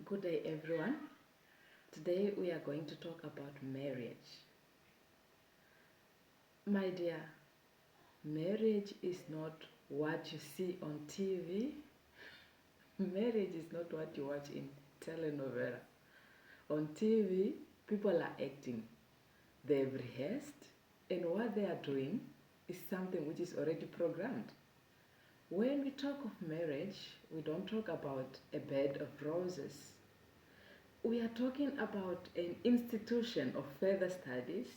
Good day, everyone. Today we are going to talk about marriage. My dear, marriage is not what you see on TV. Marriage is not what you watch in telenovela. On TV, people are acting. They've rehearsed, and what they are doing is something which is already programmed. When we talk of marriage, we don't talk about a bed of roses. We are talking about an institution of further studies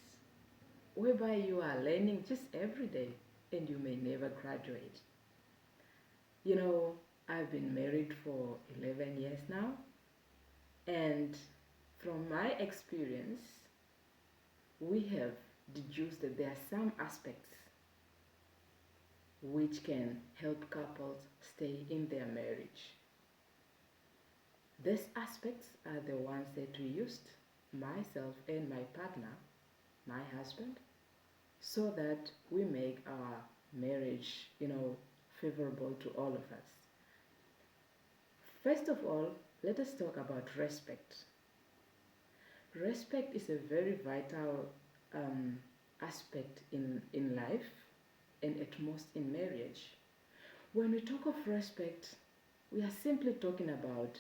whereby you are learning just every day and you may never graduate. You know, I've been married for 11 years now, and from my experience, we have deduced that there are some aspects which can help couples stay in their marriage. These aspects are the ones that we used, myself and my partner, my husband, so that we make our marriage, favorable to all of us. First of all, let us talk about respect. Respect is a very vital aspect in life and at most in marriage. When we talk of respect, we are simply talking about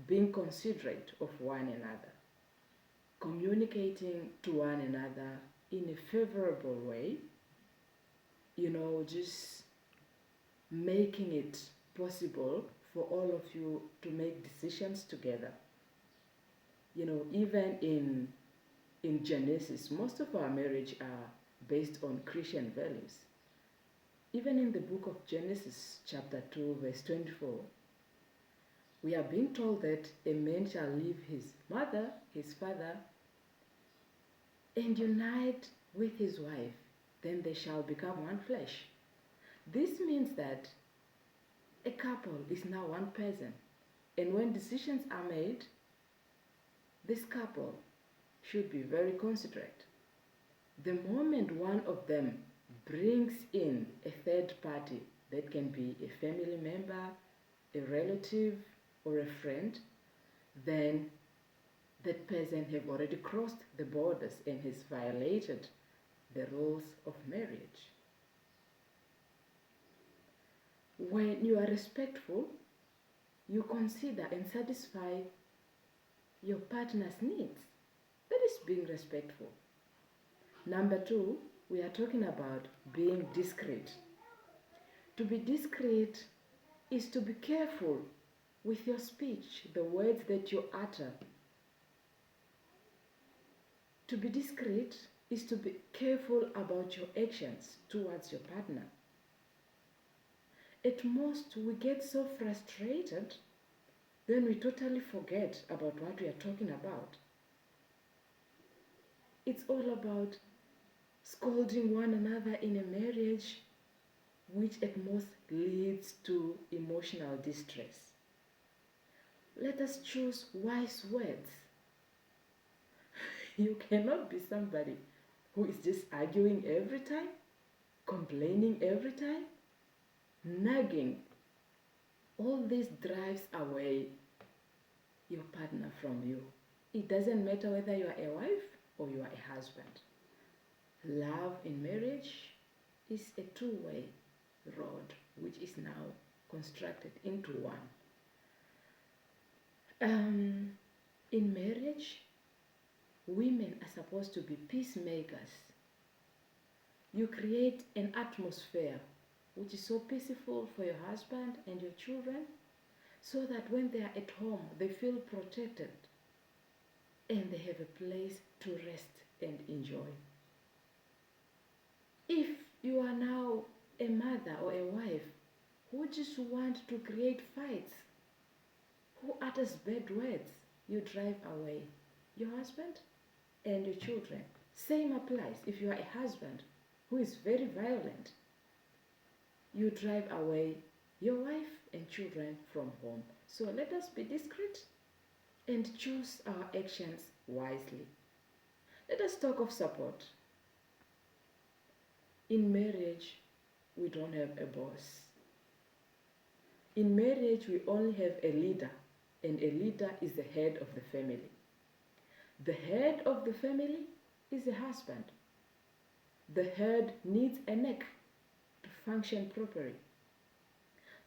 being considerate of one another, communicating to one another in a favorable way, just making it possible for all of you to make decisions together. Even in Genesis, most of our marriage are based on Christian values. Even in the book of Genesis, chapter 2, verse 24, we are being told that a man shall leave his mother, his father, and unite with his wife, then they shall become one flesh. This means that a couple is now one person, and when decisions are made, this couple should be very considerate. The moment one of them brings in a third party, that can be a family member, a relative, or a friend, then that person have already crossed the borders and has violated the rules of marriage. When you are respectful, you consider and satisfy your partner's needs. That is being respectful. Number two, we are talking about being discreet. To be discreet is to be careful with your speech, the words that you utter. To be discreet is to be careful about your actions towards your partner. At most, we get so frustrated, then we totally forget about what we are talking about. It's all about scolding one another in a marriage, which at most leads to emotional distress. Let us choose wise words. You cannot be somebody who is just arguing every time, complaining every time, nagging. All this drives away your partner from you. It doesn't matter whether you are a wife or you are a husband. Love in marriage is a two-way road which is now constructed into one. In marriage, women are supposed to be peacemakers. You create an atmosphere which is so peaceful for your husband and your children, so that when they are at home, they feel protected and they have a place to rest and enjoy. If you are now a mother or a wife who just want to create fights, who utters bad words, you drive away your husband and your children. Same applies if you are a husband who is very violent. You drive away your wife and children from home. So let us be discreet and choose our actions wisely. Let us talk of support. In marriage, we don't have a boss. In marriage, we only have a leader. and a leader is the head of the family. The head of the family is the husband. The head needs a neck to function properly.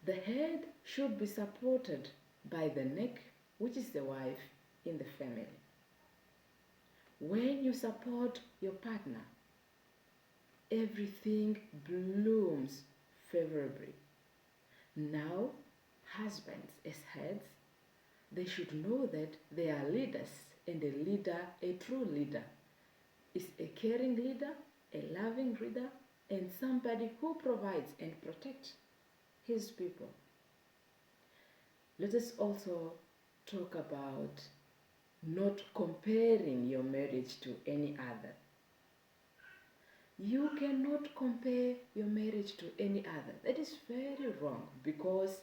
The head should be supported by the neck, which is the wife in the family. When you support your partner, everything blooms favorably. Now, husbands as heads, they should know that they are leaders, and a leader, a true leader, is a caring leader, a loving leader, and somebody who provides and protects his people. Let us also talk about not comparing your marriage to any other. You cannot compare your marriage to any other. That is very wrong, because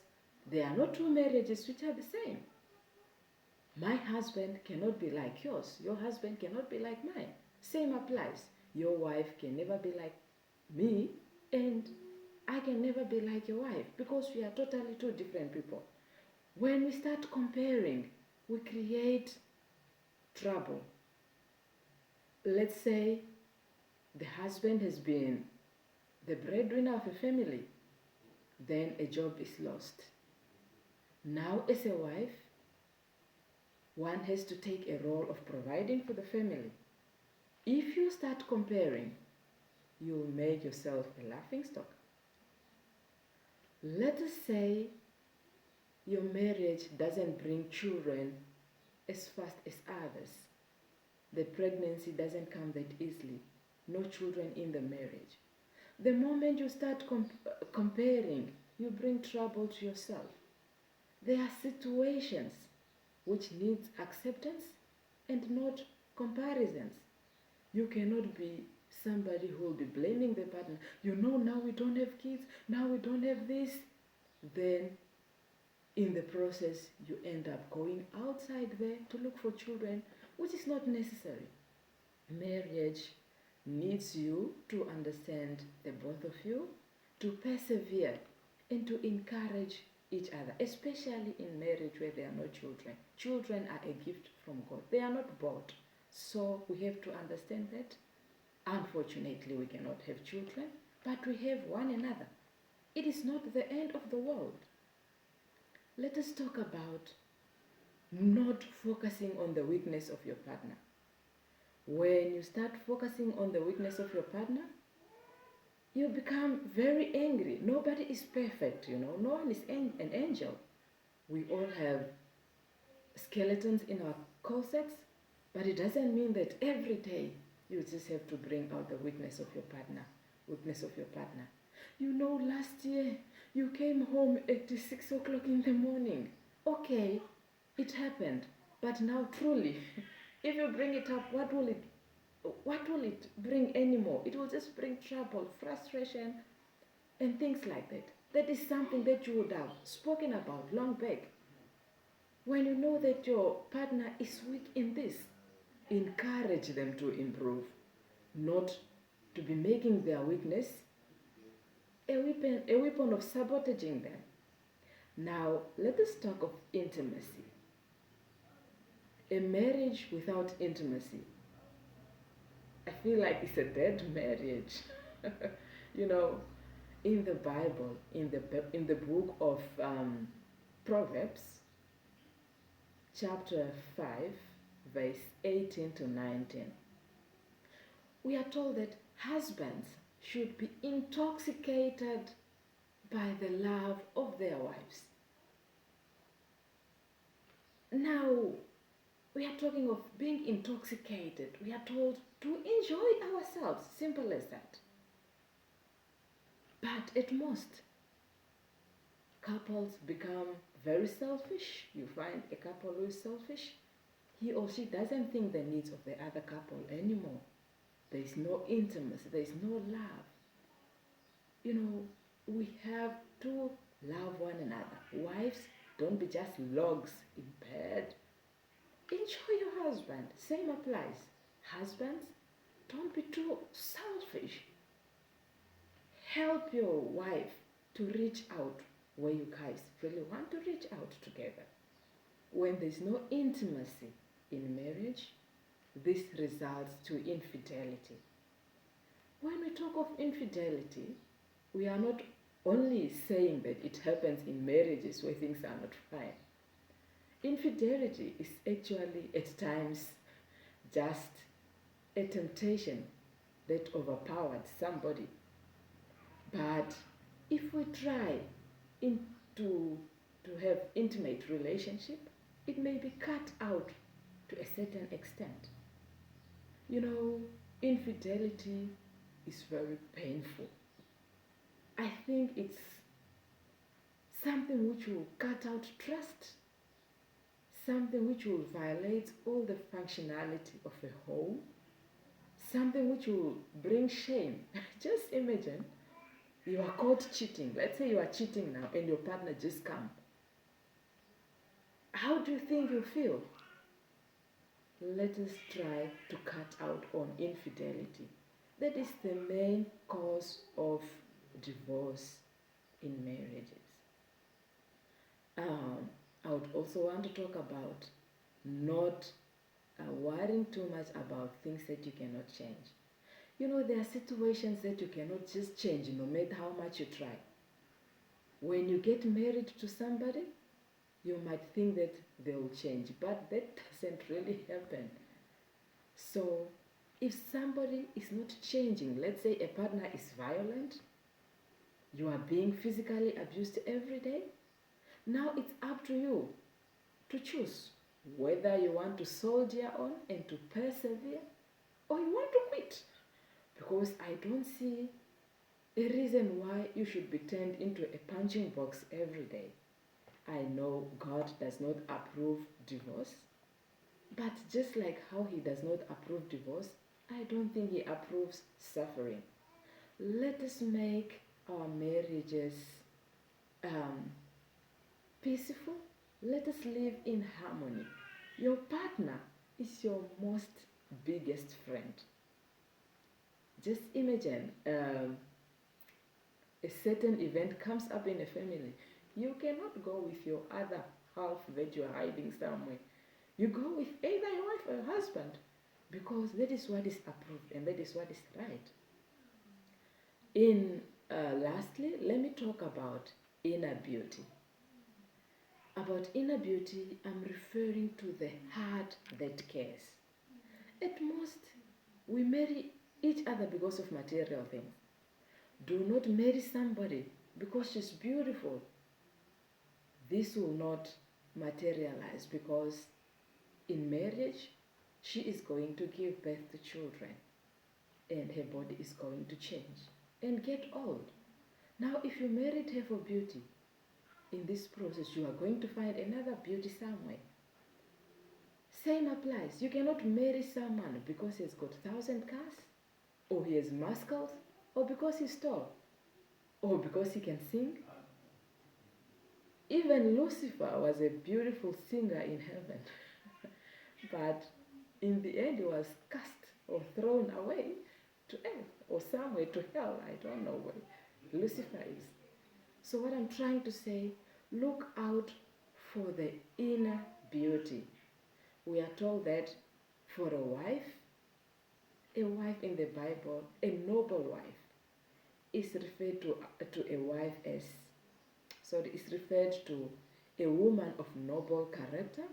there are not two marriages which are the same. My husband cannot be like yours. Your husband cannot be like mine. Same applies. Your wife can never be like me, and I can never be like your wife, because we are totally two different people. When we start comparing, we create trouble. Let's say the husband has been the breadwinner of a family, then a job is lost. Now, as a wife, one has to take a role of providing for the family. If you start comparing, you'll make yourself a laughingstock. Let us say your marriage doesn't bring children as fast as others. The pregnancy doesn't come that easily. No children in the marriage. The moment you start comparing, you bring trouble to yourself. There are situations which needs acceptance and not comparisons. You cannot be somebody who will be blaming the partner. Now we don't have kids, now we don't have this. Then in the process, you end up going outside there to look for children, which is not necessary. Marriage needs you to understand the both of you, to persevere, and to encourage each other, especially in marriage where there are no children. Children are a gift from God. They are not bought. So we have to understand that. Unfortunately, we cannot have children, but we have one another. It is not the end of the world. Let us talk about not focusing on the weakness of your partner. When you start focusing on the weakness of your partner, you become very angry. Nobody is perfect, No one is an angel. We all have skeletons in our closets, but it doesn't mean that every day you just have to bring out the weakness of your partner. Last year you came home at 6 o'clock in the morning. Okay, it happened, but now truly, if you bring it up, what will it bring anymore? It will just bring trouble, frustration, and things like that. That is something that you would have spoken about long back. When you know that your partner is weak in this, encourage them to improve, not to be making their weakness a weapon of sabotaging them. Now, let us talk of intimacy. A marriage without intimacy, I feel like it's a dead marriage. In the Bible, in the book of Proverbs, chapter 5, verse 18 to 19, we are told that husbands should be intoxicated by the love of their wives. Now, we are talking of being intoxicated. We are told to enjoy ourselves, simple as that. But at most, couples become very selfish. You find a couple who is selfish. He or she doesn't think the needs of the other couple anymore. There is no intimacy. There is no love. We have to love one another. Wives, don't be just logs in bed. Enjoy your husband. Same applies. Husbands, don't be too selfish. Help your wife to reach out where you guys really want to reach out together. When there's no intimacy in marriage, this results to infidelity. When we talk of infidelity, we are not only saying that it happens in marriages where things are not fine. Infidelity is actually at times just a temptation that overpowered somebody. But if we try to have intimate relationship, it may be cut out to a certain extent. You know, infidelity is very painful. I think it's something which will cut out trust, something which will violate all the functionality of a home, something which will bring shame. Just imagine you are caught cheating. Let's say you are cheating now and your partner just come. How do you think you feel? Let us try to cut out on infidelity. That is the main cause of divorce in marriages. I would also want to talk about not worrying too much about things that you cannot change. You know, there are situations that you cannot just change no matter how much you try. When you get married to somebody, you might think that they will change, but that doesn't really happen. So, if somebody is not changing, let's say a partner is violent, you are being physically abused every day, now it's up to you to choose whether you want to soldier on and to persevere or you want to quit. Because I don't see a reason why you should be turned into a punching box every day. I know God does not approve divorce, but just like how He does not approve divorce, I don't think He approves suffering. Let us make our marriages peaceful. Let us live in harmony. Your partner is your most biggest friend. Just imagine a certain event comes up in a family. You cannot go with your other half that you are hiding somewhere. You go with either your wife or your husband because that is what is approved and that is what is right. Lastly, let me talk about inner beauty. About inner beauty, I'm referring to the heart that cares. At most, we marry each other because of material things. Do not marry somebody because she's beautiful. This will not materialize because in marriage, she is going to give birth to children and her body is going to change and get old. Now, if you married her for beauty, in this process, you are going to find another beauty somewhere. Same applies. You cannot marry someone because he's got 1,000 cars, or he has muscles, or because he's tall, or because he can sing. Even Lucifer was a beautiful singer in heaven, but in the end he was cast or thrown away to earth or somewhere to hell. I don't know where Lucifer is. So what I'm trying to say, look out for the inner beauty. We are told that for a wife in the Bible, a noble wife, is referred to a wife as, is referred to a woman of noble character,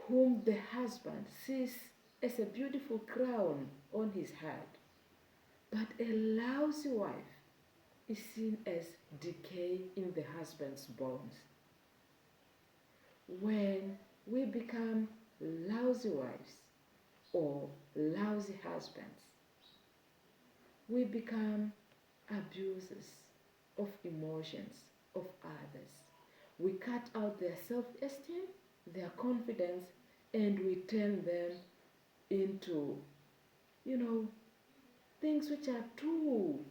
whom the husband sees as a beautiful crown on his head. But a lousy wife is seen as decay in the husband's bones. When we become lousy wives or lousy husbands, we become abusers of emotions of others. We cut out their self-esteem, their confidence, and we turn them into, things which are too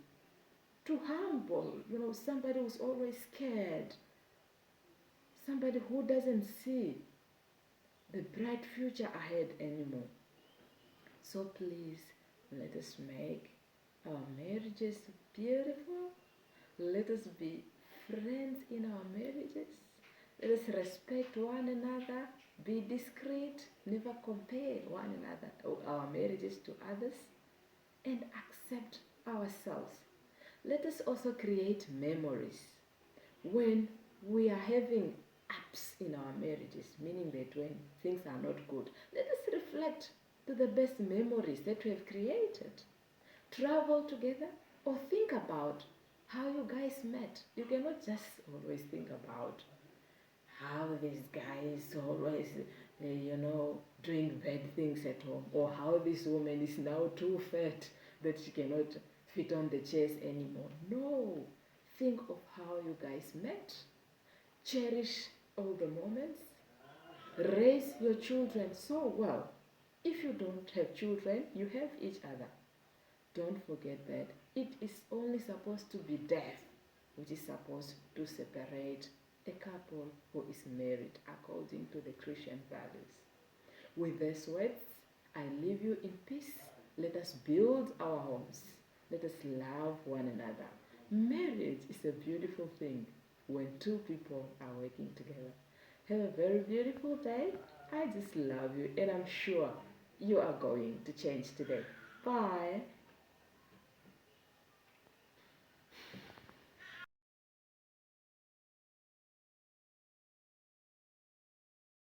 humble. Somebody who's always scared, somebody who doesn't see the bright future ahead anymore. So please, let us make our marriages beautiful. Let us be friends in our marriages. Let us respect one another, be discreet, never compare one another or our marriages to others, and accept ourselves. Let us also create memories when we are having ups in our marriages, meaning that when things are not good, let us reflect to the best memories that we have created. Travel together or think about how you guys met. You cannot just always think about how this guy is always, doing bad things at home, or how this woman is now too fat that she cannot fit on the chairs anymore. No, think of how you guys met. Cherish all the moments. Raise your children so well. If you don't have children, you have each other. Don't forget that it is only supposed to be death which is supposed to separate a couple who is married according to the Christian values. With these words, I leave you in peace. Let us build our homes. Let us love one another. Marriage is a beautiful thing when two people are working together. Have a very beautiful day. I just love you, and I'm sure you are going to change today. Bye.